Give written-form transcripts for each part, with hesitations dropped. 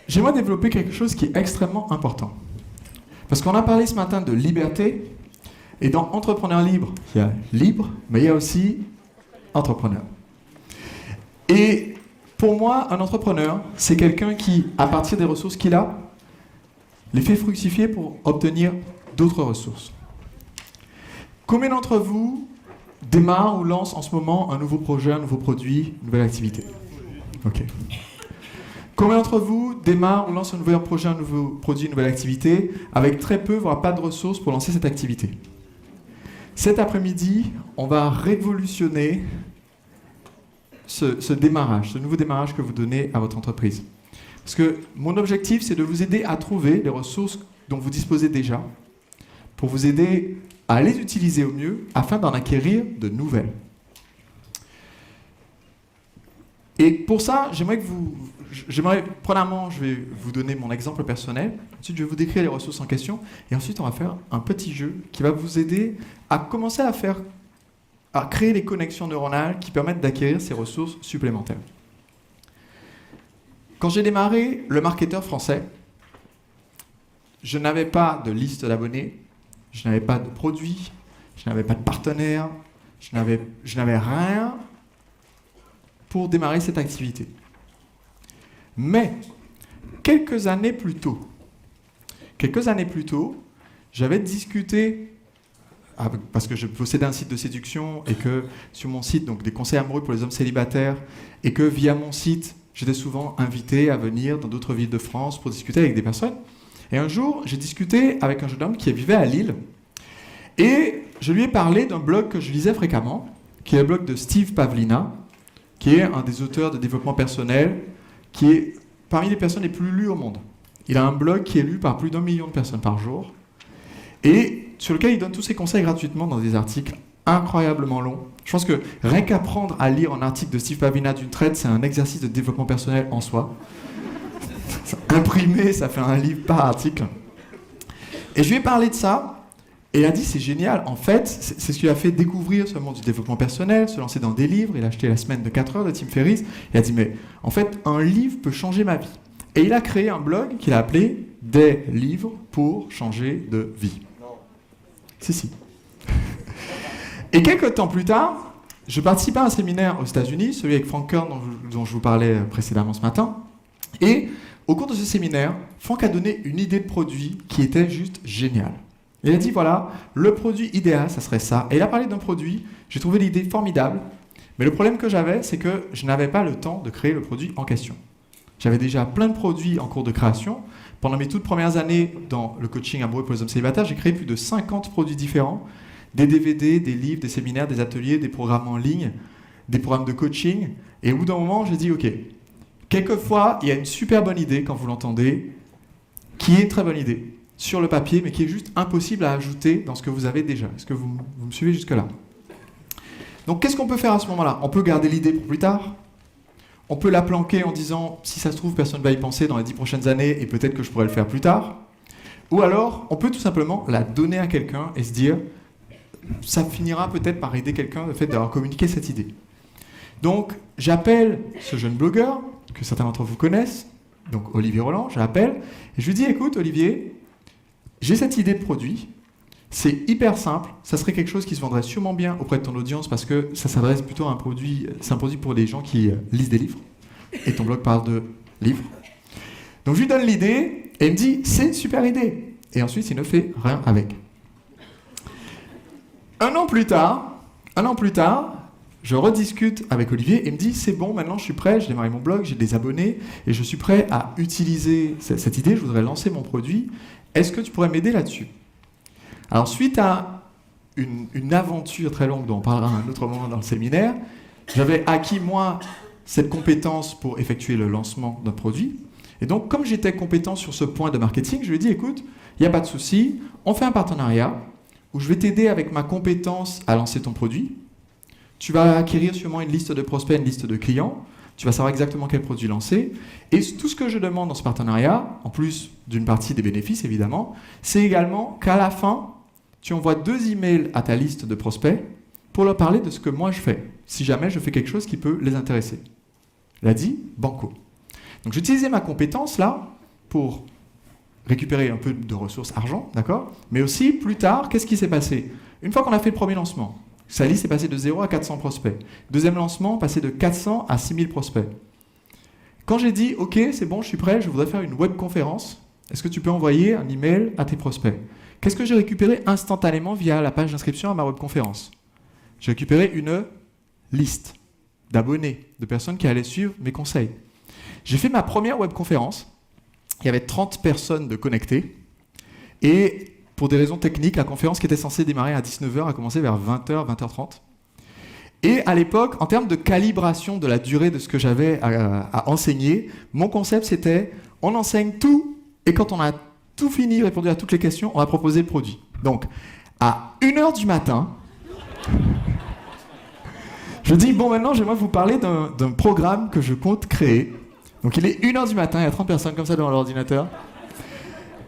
j'aimerais développer quelque chose qui est extrêmement important. Parce qu'on a parlé ce matin de liberté, et dans Entrepreneur libre, il y a libre, mais il y a aussi entrepreneur. Et pour moi, un entrepreneur, c'est quelqu'un qui, à partir des ressources qu'il a, les fait fructifier pour obtenir d'autres ressources. Combien d'entre vous démarrent ou lancent en ce moment un nouveau projet, un nouveau produit, une nouvelle activité? Ok. Combien d'entre vous démarrent ou lancent un nouveau projet, un nouveau produit, une nouvelle activité avec très peu, voire pas de ressources pour lancer cette activité? Cet après-midi, on va révolutionner ce démarrage, ce nouveau démarrage que vous donnez à votre entreprise. Parce que mon objectif, c'est de vous aider à trouver les ressources dont vous disposez déjà, pour vous aider à les utiliser au mieux, afin d'en acquérir de nouvelles. Et pour ça, premièrement, je vais vous donner mon exemple personnel, ensuite je vais vous décrire les ressources en question, et ensuite on va faire un petit jeu qui va vous aider à commencer à créer les connexions neuronales qui permettent d'acquérir ces ressources supplémentaires. Quand j'ai démarré le marketeur français, je n'avais pas de liste d'abonnés, je n'avais pas de produits, je n'avais pas de partenaires, je n'avais rien pour démarrer cette activité. Mais, quelques années plus tôt, j'avais discuté, parce que je possédais un site de séduction et que sur mon site, donc des conseils amoureux pour les hommes célibataires, et que via mon site, j'étais souvent invité à venir dans d'autres villes de France pour discuter avec des personnes. Et un jour, j'ai discuté avec un jeune homme qui vivait à Lille, et je lui ai parlé d'un blog que je lisais fréquemment, qui est le blog de Steve Pavlina, qui est un des auteurs de développement personnel, qui est parmi les personnes les plus lues au monde. Il a un blog qui est lu par plus d'1 million de personnes par jour, et sur lequel il donne tous ses conseils gratuitement dans des articles incroyablement longs. Je pense que rien qu'apprendre à lire un article de Steve Pavlina d'une traite, c'est un exercice de développement personnel en soi. Imprimé, ça fait un livre par article. Et je lui ai parlé de ça, et il a dit, c'est génial, en fait, c'est ce qui lui a fait découvrir ce monde du développement personnel, se lancer dans des livres. Il a acheté La semaine de 4 heures de Tim Ferriss. Il a dit, mais en fait, un livre peut changer ma vie. Et il a créé un blog qu'il a appelé « Des livres pour changer de vie ». Si. Et quelques temps plus tard, je participais à un séminaire aux États-Unis, celui avec Frank Kern dont je vous parlais précédemment ce matin. Et au cours de ce séminaire, Frank a donné une idée de produit qui était juste géniale. Il a dit, voilà, le produit idéal, ça serait ça. Et il a parlé d'un produit, j'ai trouvé l'idée formidable, mais le problème que j'avais, c'est que je n'avais pas le temps de créer le produit en question. J'avais déjà plein de produits en cours de création. Pendant mes toutes premières années dans le coaching amoureux pour les hommes célibataires, j'ai créé plus de 50 produits différents, des DVD, des livres, des séminaires, des ateliers, des programmes en ligne, des programmes de coaching. Et au bout d'un moment, j'ai dit, ok, quelquefois, il y a une super bonne idée, quand vous l'entendez, qui est une très bonne idée, sur le papier, mais qui est juste impossible à ajouter dans ce que vous avez déjà. Est-ce que vous me suivez jusque-là? Donc, qu'est-ce qu'on peut faire à ce moment-là? On peut garder l'idée pour plus tard. On peut la planquer en disant, si ça se trouve, personne ne va y penser dans les 10 prochaines années, et peut-être que je pourrais le faire plus tard. Ou alors, on peut tout simplement la donner à quelqu'un et se dire, ça finira peut-être par aider quelqu'un, le fait d'avoir communiqué cette idée. Donc, j'appelle ce jeune blogueur, que certains d'entre vous connaissent, donc Olivier Roland, je l'appelle, et je lui dis, écoute Olivier, j'ai cette idée de produit, c'est hyper simple, ça serait quelque chose qui se vendrait sûrement bien auprès de ton audience parce que ça s'adresse plutôt à un produit, c'est un produit pour des gens qui lisent des livres, et ton blog parle de livres. Donc je lui donne l'idée, et il me dit, c'est une super idée, et ensuite il ne fait rien avec. Un an plus tard, je rediscute avec Olivier et il me dit, c'est bon, maintenant je suis prêt, j'ai démarré mon blog, j'ai des abonnés, et je suis prêt à utiliser cette idée, je voudrais lancer mon produit. Est-ce que tu pourrais m'aider là-dessus? Alors, suite à une aventure très longue dont on parlera à un autre moment dans le séminaire, j'avais acquis, moi, cette compétence pour effectuer le lancement d'un produit. Et donc, comme j'étais compétent sur ce point de marketing, je lui ai dit, écoute, il n'y a pas de souci, on fait un partenariat où je vais t'aider avec ma compétence à lancer ton produit. Tu vas acquérir sûrement une liste de prospects, une liste de clients. Tu vas savoir exactement quel produit lancer. Et tout ce que je demande dans ce partenariat, en plus d'une partie des bénéfices évidemment, c'est également qu'à la fin, tu envoies 2 emails à ta liste de prospects pour leur parler de ce que moi je fais, si jamais je fais quelque chose qui peut les intéresser. Il a dit, banco. Donc j'utilisais ma compétence là pour récupérer un peu de ressources argent, d'accord? Mais aussi, plus tard, qu'est-ce qui s'est passé? Une fois qu'on a fait le premier lancement, sa liste est passée de 0 à 400 prospects. Deuxième lancement, passé de 400 à 6000 prospects. Quand j'ai dit, OK, c'est bon, je suis prêt, je voudrais faire une webconférence, est-ce que tu peux envoyer un email à tes prospects? Qu'est-ce que j'ai récupéré instantanément via la page d'inscription à ma webconférence? J'ai récupéré une liste d'abonnés, de personnes qui allaient suivre mes conseils. J'ai fait ma première webconférence, il y avait 30 personnes de connectées, et pour des raisons techniques, la conférence qui était censée démarrer à 19h a commencé vers 20h, 20h30. Et à l'époque, en termes de calibration de la durée de ce que j'avais à enseigner, mon concept c'était, on enseigne tout, et quand on a tout fini, répondu à toutes les questions, on va proposer le produit. Donc, à 1h du matin, je dis, bon maintenant j'aimerais vous parler d'un programme que je compte créer. Donc il est 1h du matin, il y a 30 personnes comme ça devant l'ordinateur.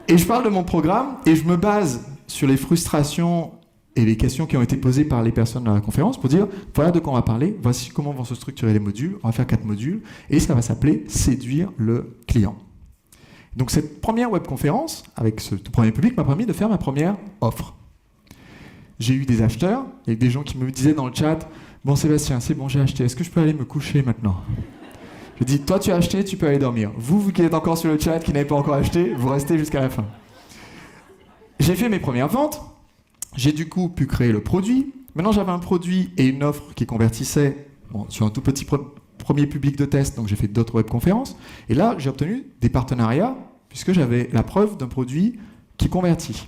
Et je parle de mon programme, et je me base sur les frustrations et les questions qui ont été posées par les personnes dans la conférence pour dire, voilà de quoi on va parler, voici comment vont se structurer les modules, on va faire 4 modules, et ça va s'appeler « Séduire le client ». Donc cette première webconférence, avec ce tout premier public, m'a permis de faire ma première offre. J'ai eu des acheteurs, et des gens qui me disaient dans le chat, « Bon Sébastien, c'est bon, j'ai acheté, est-ce que je peux aller me coucher maintenant ?» Je dis, toi tu as acheté, tu peux aller dormir. Vous qui êtes encore sur le chat, qui n'avez pas encore acheté, vous restez jusqu'à la fin. J'ai fait mes premières ventes, j'ai du coup pu créer le produit. Maintenant j'avais un produit et une offre qui convertissaient sur un tout petit premier public de test, donc j'ai fait d'autres webconférences. Et là j'ai obtenu des partenariats, puisque j'avais la preuve d'un produit qui convertit.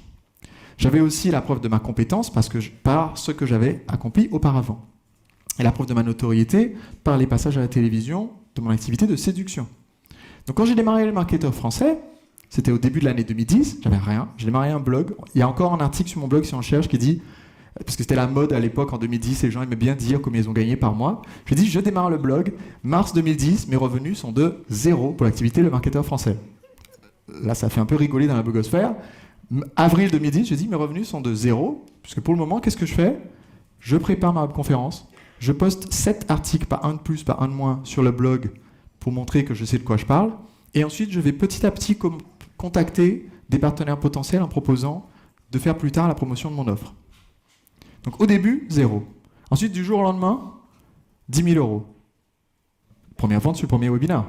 J'avais aussi la preuve de ma compétence, par ce que j'avais accompli auparavant. Et la preuve de ma notoriété par les passages à la télévision de mon activité de séduction. Donc quand j'ai démarré le marketeur français, c'était au début de l'année 2010, j'avais rien, j'ai démarré un blog. Il y a encore un article sur mon blog si on cherche qui dit, parce que c'était la mode à l'époque en 2010, et les gens aimaient bien dire combien ils ont gagné par mois. J'ai dit, je démarre le blog, mars 2010, mes revenus sont de 0 pour l'activité le marketeur français. Là, ça fait un peu rigoler dans la blogosphère. Avril 2010, j'ai dit, mes revenus sont de 0, puisque pour le moment, qu'est-ce que je fais? Je prépare ma webconférence. Je poste 7 articles, pas un de plus, pas un de moins, sur le blog pour montrer que je sais de quoi je parle. Et ensuite, je vais petit à petit contacter des partenaires potentiels en proposant de faire plus tard la promotion de mon offre. Donc au début, 0. Ensuite, du jour au lendemain, 10 000 euros. Première vente sur le premier webinaire.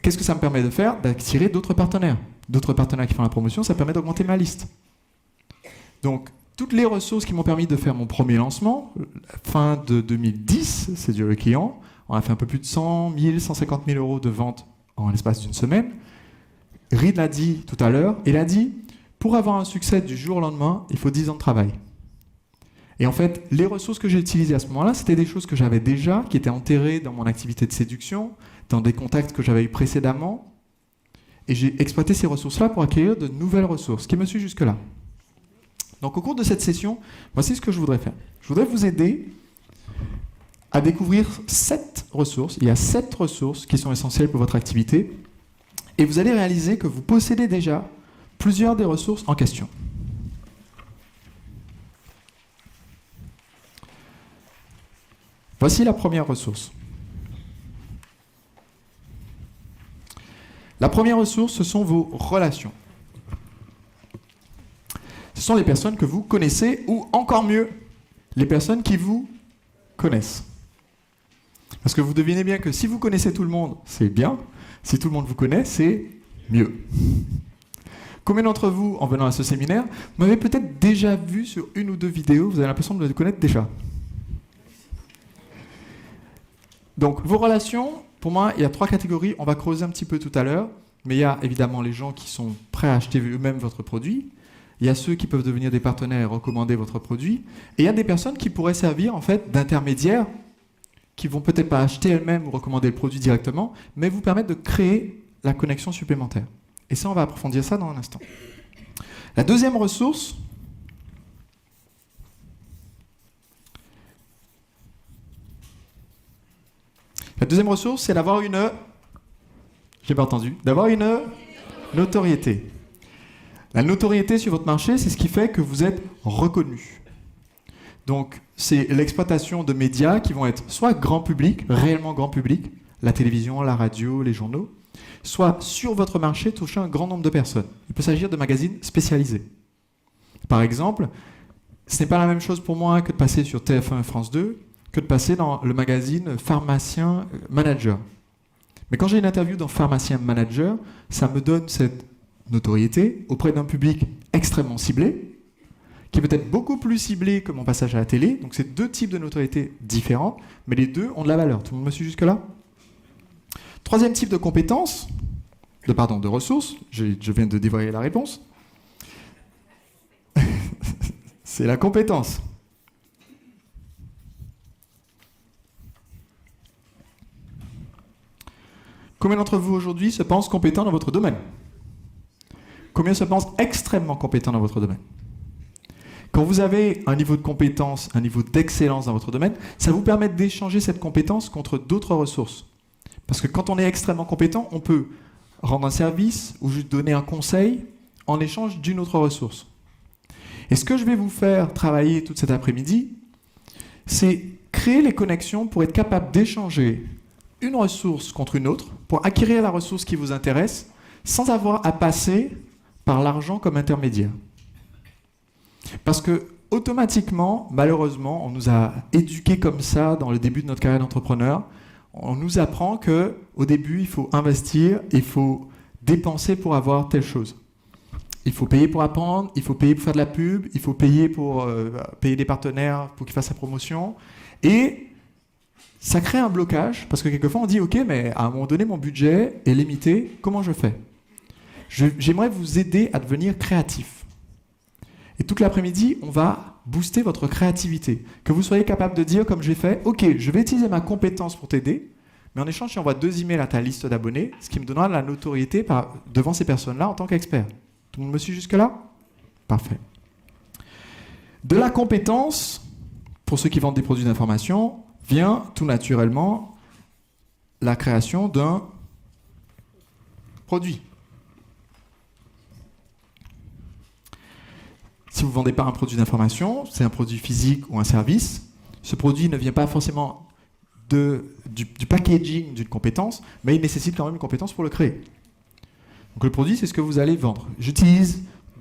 Qu'est-ce que ça me permet de faire? D'attirer d'autres partenaires. D'autres partenaires qui font la promotion, ça permet d'augmenter ma liste. Donc, toutes les ressources qui m'ont permis de faire mon premier lancement, fin de 2010, c'est du client, on a fait un peu plus de 100 000, 150 000 euros de vente en l'espace d'une semaine. Reed l'a dit tout à l'heure, il a dit, pour avoir un succès du jour au lendemain, il faut 10 ans de travail. Et en fait, les ressources que j'ai utilisées à ce moment-là, c'était des choses que j'avais déjà, qui étaient enterrées dans mon activité de séduction, dans des contacts que j'avais eu précédemment, et j'ai exploité ces ressources-là pour acquérir de nouvelles ressources, qui me suivent jusque-là. Donc au cours de cette session, voici ce que je voudrais faire. Je voudrais vous aider à découvrir 7 ressources. Il y a 7 ressources qui sont essentielles pour votre activité. Et vous allez réaliser que vous possédez déjà plusieurs des ressources en question. Voici la première ressource. La première ressource, ce sont vos relations. Ce sont les personnes que vous connaissez, ou encore mieux, les personnes qui vous connaissent. Parce que vous devinez bien que si vous connaissez tout le monde, c'est bien. Si tout le monde vous connaît, c'est mieux. Combien d'entre vous, en venant à ce séminaire, m'avez peut-être déjà vu sur une ou deux vidéos, vous avez l'impression de le connaître déjà. Donc, vos relations, pour moi, il y a 3 catégories. On va creuser un petit peu tout à l'heure. Mais il y a évidemment les gens qui sont prêts à acheter eux-mêmes votre produit. Il y a ceux qui peuvent devenir des partenaires et recommander votre produit. Et il y a des personnes qui pourraient servir en fait d'intermédiaires, qui vont peut-être pas acheter elles-mêmes ou recommander le produit directement, mais vous permettre de créer la connexion supplémentaire. Et ça, on va approfondir ça dans un instant. La deuxième ressource, c'est d'avoir une... J'ai pas entendu. D'avoir une notoriété. La notoriété sur votre marché, c'est ce qui fait que vous êtes reconnu. Donc, c'est l'exploitation de médias qui vont être soit grand public, réellement grand public, la télévision, la radio, les journaux, soit sur votre marché toucher un grand nombre de personnes. Il peut s'agir de magazines spécialisés. Par exemple, ce n'est pas la même chose pour moi que de passer sur TF1 et France 2 que de passer dans le magazine Pharmacien Manager. Mais quand j'ai une interview dans Pharmacien Manager, ça me donne cette notoriété auprès d'un public extrêmement ciblé, qui est peut-être beaucoup plus ciblé que mon passage à la télé. Donc c'est deux types de notoriété différents, mais les deux ont de la valeur. Tout le monde me suit jusque-là? Troisième type de compétences, de ressources, je viens de dévoiler la réponse, c'est la compétence. Combien d'entre vous aujourd'hui se pensent compétents dans votre domaine? Combien se pensent extrêmement compétents dans votre domaine? Quand vous avez un niveau de compétence, un niveau d'excellence dans votre domaine, ça vous permet d'échanger cette compétence contre d'autres ressources. Parce que quand on est extrêmement compétent, on peut rendre un service ou juste donner un conseil en échange d'une autre ressource. Et ce que je vais vous faire travailler toute cet après-midi, c'est créer les connexions pour être capable d'échanger une ressource contre une autre, pour acquérir la ressource qui vous intéresse, sans avoir à passer par l'argent comme intermédiaire. Parce que, automatiquement, malheureusement, on nous a éduqués comme ça dans le début de notre carrière d'entrepreneur. On nous apprend qu'au début, il faut investir, il faut dépenser pour avoir telle chose. Il faut payer pour apprendre, il faut payer pour faire de la pub, il faut payer pour payer des partenaires pour qu'ils fassent sa promotion. Et ça crée un blocage, parce que quelquefois on dit « Ok, mais à un moment donné, mon budget est limité, comment je fais ?» J'aimerais vous aider à devenir créatif. Et toute l'après-midi, on va booster votre créativité. Que vous soyez capable de dire, comme j'ai fait, « Ok, je vais utiliser ma compétence pour t'aider, mais en échange, tu envoies 2 emails à ta liste d'abonnés, ce qui me donnera de la notoriété devant ces personnes-là en tant qu'expert. » Tout le monde me suit jusque-là? Parfait. De la compétence, pour ceux qui vendent des produits d'information, vient tout naturellement la création d'un produit. Si vous ne vendez pas un produit d'information, c'est un produit physique ou un service, ce produit ne vient pas forcément du packaging d'une compétence, mais il nécessite quand même une compétence pour le créer. Donc le produit, c'est ce que vous allez vendre.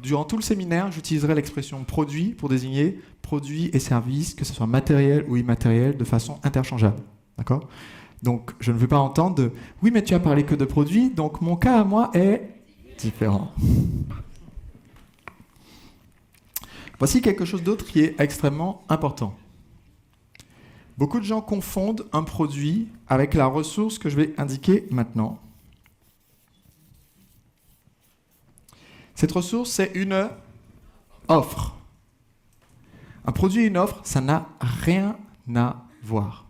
Durant tout le séminaire, j'utiliserai l'expression produit pour désigner produits et services, que ce soit matériel ou immatériel, de façon interchangeable. D'accord? Donc je ne veux pas entendre de « Oui, mais tu as parlé que de produits, donc mon cas à moi est différent. » Voici quelque chose d'autre qui est extrêmement important. Beaucoup de gens confondent un produit avec la ressource que je vais indiquer maintenant. Cette ressource, c'est une offre. Un produit et une offre, ça n'a rien à voir.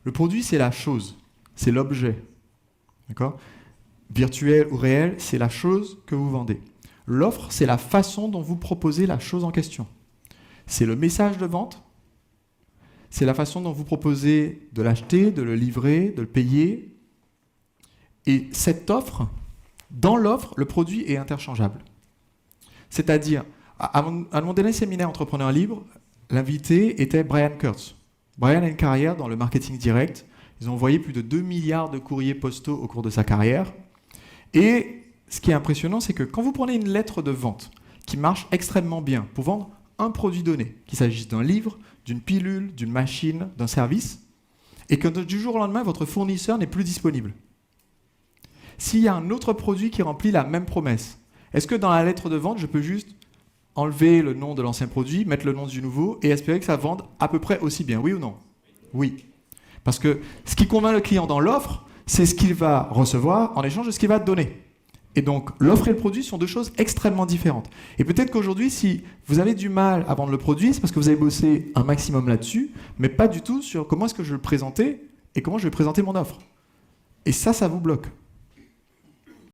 Le produit, c'est la chose, c'est l'objet. D'accord ? Virtuel ou réel, c'est la chose que vous vendez. L'offre, c'est la façon dont vous proposez la chose en question. C'est le message de vente, c'est la façon dont vous proposez de l'acheter, de le livrer, de le payer. Et cette offre, dans l'offre, le produit est interchangeable. C'est-à-dire, à mon dernier séminaire Entrepreneur Libre, l'invité était Brian Kurtz. Brian a une carrière dans le marketing direct. Ils ont envoyé plus de 2 milliards de courriers postaux au cours de sa carrière. Et ce qui est impressionnant, c'est que quand vous prenez une lettre de vente qui marche extrêmement bien pour vendre un produit donné, qu'il s'agisse d'un livre, d'une pilule, d'une machine, d'un service, et que du jour au lendemain, votre fournisseur n'est plus disponible. S'il y a un autre produit qui remplit la même promesse, est-ce que dans la lettre de vente, je peux juste enlever le nom de l'ancien produit, mettre le nom du nouveau et espérer que ça vende à peu près aussi bien, oui ou non? Oui. Parce que ce qui convainc le client dans l'offre, c'est ce qu'il va recevoir en échange de ce qu'il va donner. Et donc, l'offre et le produit sont deux choses extrêmement différentes. Et peut-être qu'aujourd'hui, si vous avez du mal à vendre le produit, c'est parce que vous avez bossé un maximum là-dessus, mais pas du tout sur comment est-ce que je vais le présenter et comment je vais présenter mon offre. Et ça vous bloque.